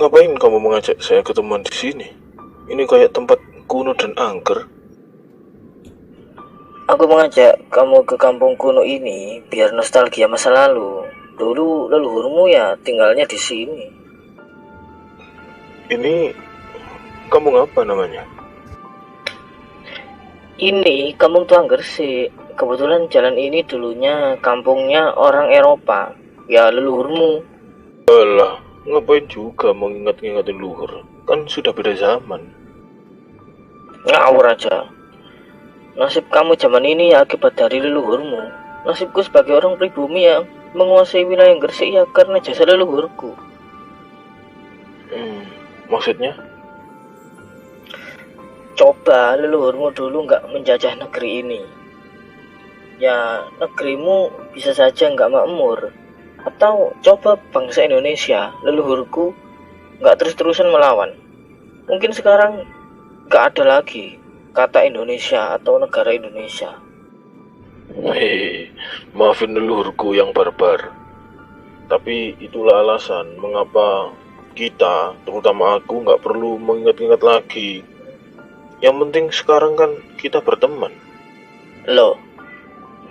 Ngapain kamu mengajak saya ketemuan di sini? Ini kayak tempat kuno dan angker. Aku mengajak kamu ke kampung kuno ini biar nostalgia masa lalu. Dulu leluhurmu ya tinggalnya di sini. Ini kampung apa namanya? Ini kampung Tuang Gresik. Kebetulan jalan ini dulunya kampungnya orang Eropa. Ya leluhurmu. Alah, ngapain juga mengingat-ingatin luhur? Kan sudah beda zaman. Ngawur aja. Nasib kamu zaman ini ya akibat dari leluhurmu. Nasibku sebagai orang pribumi yang menguasai wilayah Gresik ya karena jasa leluhurku. Maksudnya? Coba leluhurmu dulu nggak menjajah negeri ini. Ya negerimu bisa saja nggak makmur. Atau coba bangsa Indonesia, leluhurku nggak terus-terusan melawan. Mungkin sekarang nggak ada lagi kata Indonesia atau negara Indonesia. Hei, maafin leluhurku yang barbar. Tapi itulah alasan mengapa kita, terutama aku, nggak perlu mengingat-ingat lagi. Yang penting sekarang kan kita berteman. Loh,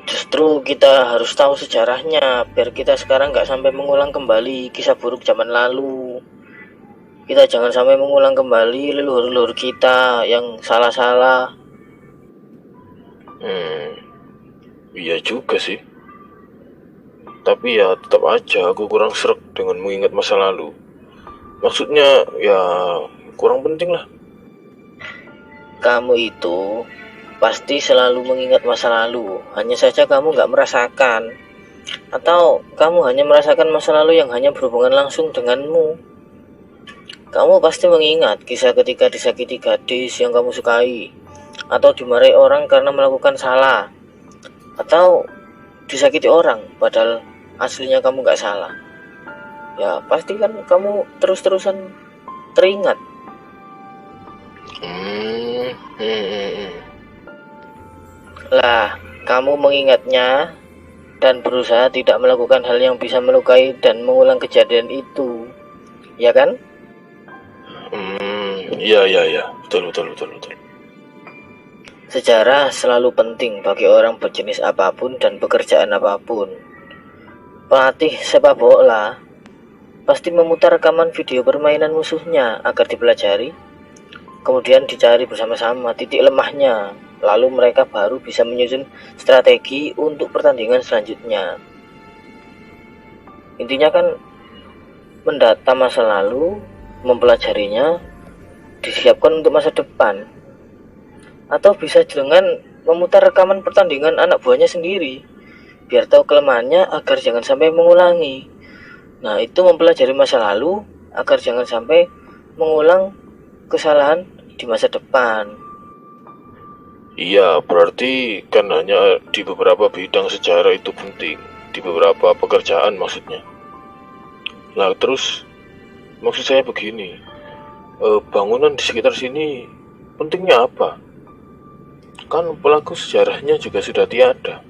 justru kita harus tahu sejarahnya biar kita sekarang nggak sampai mengulang kembali kisah buruk zaman lalu. Kita jangan sampai mengulang kembali leluhur-leluhur kita yang salah-salah. Iya juga sih. Tapi ya tetap aja aku kurang srek dengan mengingat masa lalu. Maksudnya ya kurang penting lah. Kamu itu pasti selalu mengingat masa lalu. Hanya saja kamu nggak merasakan. Atau kamu hanya merasakan masa lalu yang hanya berhubungan langsung denganmu. Kamu pasti mengingat kisah ketika disakiti gadis yang kamu sukai, atau dimarahi orang karena melakukan salah, atau disakiti orang padahal aslinya kamu nggak salah. Ya pasti kan kamu terus-terusan teringat. Lah, kamu mengingatnya dan berusaha tidak melakukan hal yang bisa melukai dan mengulang kejadian itu, ya kan? Iya, betul. Sejarah selalu penting bagi orang berjenis apapun dan pekerjaan apapun. Pelatih sepak bola pasti memutar rekaman video permainan musuhnya agar dipelajari, kemudian dicari bersama-sama titik lemahnya, lalu mereka baru bisa menyusun strategi untuk pertandingan selanjutnya. Intinya kan mendata masa lalu, mempelajarinya, disiapkan untuk masa depan. Atau bisa dengan memutar rekaman pertandingan anak buahnya sendiri biar tahu kelemahannya agar jangan sampai mengulangi. Nah, itu mempelajari masa lalu agar jangan sampai mengulang kesalahan di masa depan. Iya, berarti kan hanya di beberapa bidang sejarah itu penting, di beberapa pekerjaan maksudnya. Nah, terus maksud saya begini, bangunan di sekitar sini pentingnya apa? Kan pelaku sejarahnya juga sudah tiada,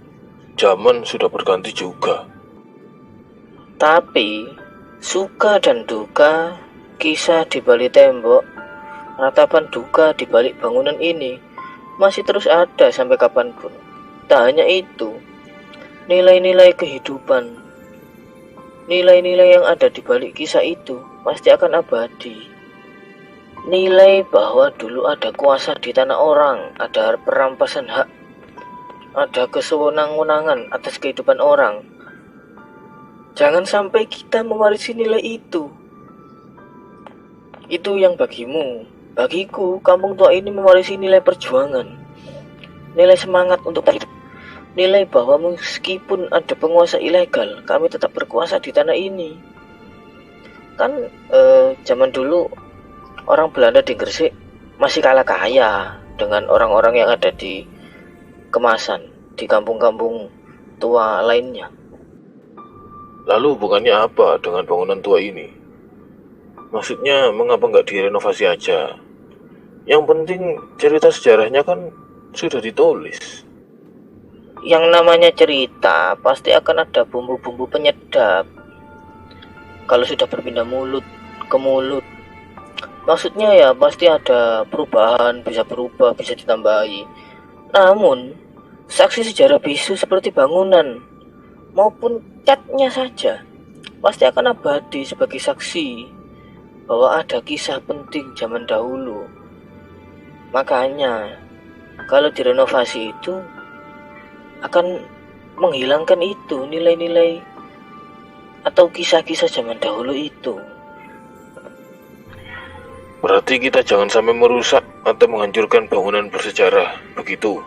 zaman sudah berganti juga. Tapi suka dan duka, kisah di balik tembok, ratapan duka di balik bangunan ini masih terus ada sampai kapanpun. Tak hanya itu, nilai-nilai kehidupan, nilai-nilai yang ada di balik kisah itu pasti akan abadi. Nilai bahwa dulu ada kuasa di tanah orang, ada perampasan hak, ada kesewenang-wenangan atas kehidupan orang. Jangan sampai kita mewarisi nilai itu. Itu yang bagimu. Bagiku, kampung tua ini mewarisi nilai perjuangan, nilai semangat untuk hidup, nilai bahwa meskipun ada penguasa ilegal, kami tetap berkuasa di tanah ini. Kan zaman dulu orang Belanda di Gresik masih kalah kaya dengan orang-orang yang ada di Kemasan, di kampung-kampung tua lainnya. Lalu hubungannya apa dengan bangunan tua ini? Maksudnya mengapa nggak direnovasi aja? Yang penting cerita sejarahnya kan sudah ditulis. Yang namanya cerita pasti akan ada bumbu-bumbu penyedap. Kalau sudah berpindah mulut ke mulut. Maksudnya ya pasti ada perubahan, bisa berubah, bisa ditambahi. Namun, saksi sejarah bisu seperti bangunan maupun catnya saja pasti akan abadi sebagai saksi bahwa ada kisah penting zaman dahulu. Makanya, kalau direnovasi itu akan menghilangkan itu nilai-nilai atau kisah-kisah zaman dahulu itu. Berarti kita jangan sampai merusak atau menghancurkan bangunan bersejarah, begitu?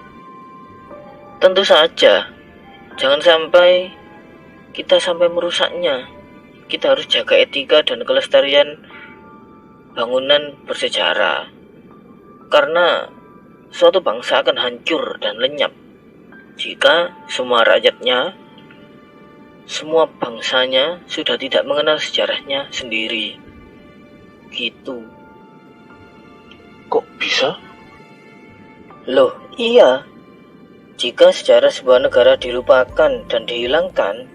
Tentu saja, jangan sampai kita sampai merusaknya. Kita harus jaga etika dan kelestarian bangunan bersejarah. Karena suatu bangsa akan hancur dan lenyap jika semua rakyatnya, semua bangsanya sudah tidak mengenal sejarahnya sendiri. Gitu. Kok bisa? Loh, iya. Jika sejarah sebuah negara dilupakan dan dihilangkan,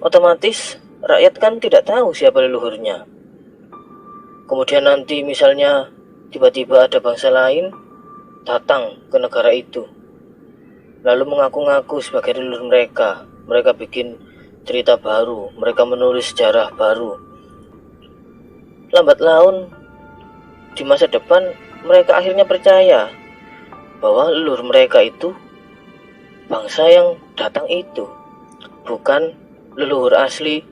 otomatis rakyat kan tidak tahu siapa leluhurnya. Kemudian nanti misalnya tiba-tiba ada bangsa lain datang ke negara itu, lalu mengaku-ngaku sebagai leluhur mereka. Mereka bikin cerita baru, mereka menulis sejarah baru. Lambat laun, di masa depan mereka akhirnya percaya bahwa leluhur mereka itu bangsa yang datang itu, bukan leluhur asli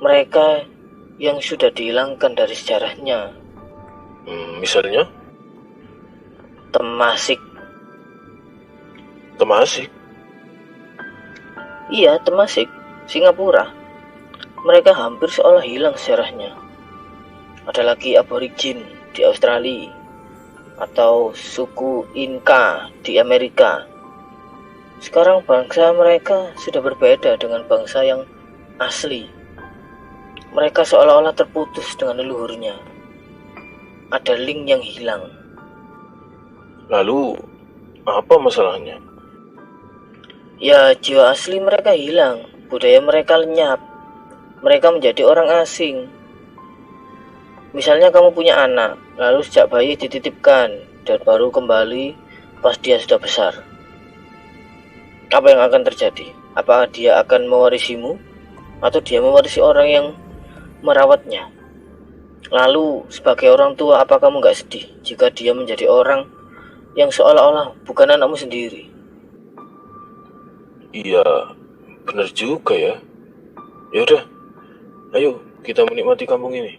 mereka yang sudah dihilangkan dari sejarahnya. Misalnya? Temasik. Temasik? Iya, Temasik, Singapura. Mereka hampir seolah hilang sejarahnya. Ada lagi aborigin di Australia atau suku Inca di Amerika. Sekarang bangsa mereka sudah berbeda dengan bangsa yang asli. Mereka seolah-olah terputus dengan leluhurnya. Ada link yang hilang. Lalu, apa masalahnya? Ya, jiwa asli mereka hilang, budaya mereka lenyap. Mereka menjadi orang asing. Misalnya kamu punya anak, lalu sejak bayi dititipkan dan baru kembali pas dia sudah besar. Apa yang akan terjadi? Apakah dia akan mewarisimu? Atau dia mewarisi orang yang merawatnya? Lalu sebagai orang tua, apa kamu gak sedih jika dia menjadi orang yang seolah-olah bukan anakmu sendiri? Iya, benar juga ya. Ya udah, ayo kita menikmati kampung ini.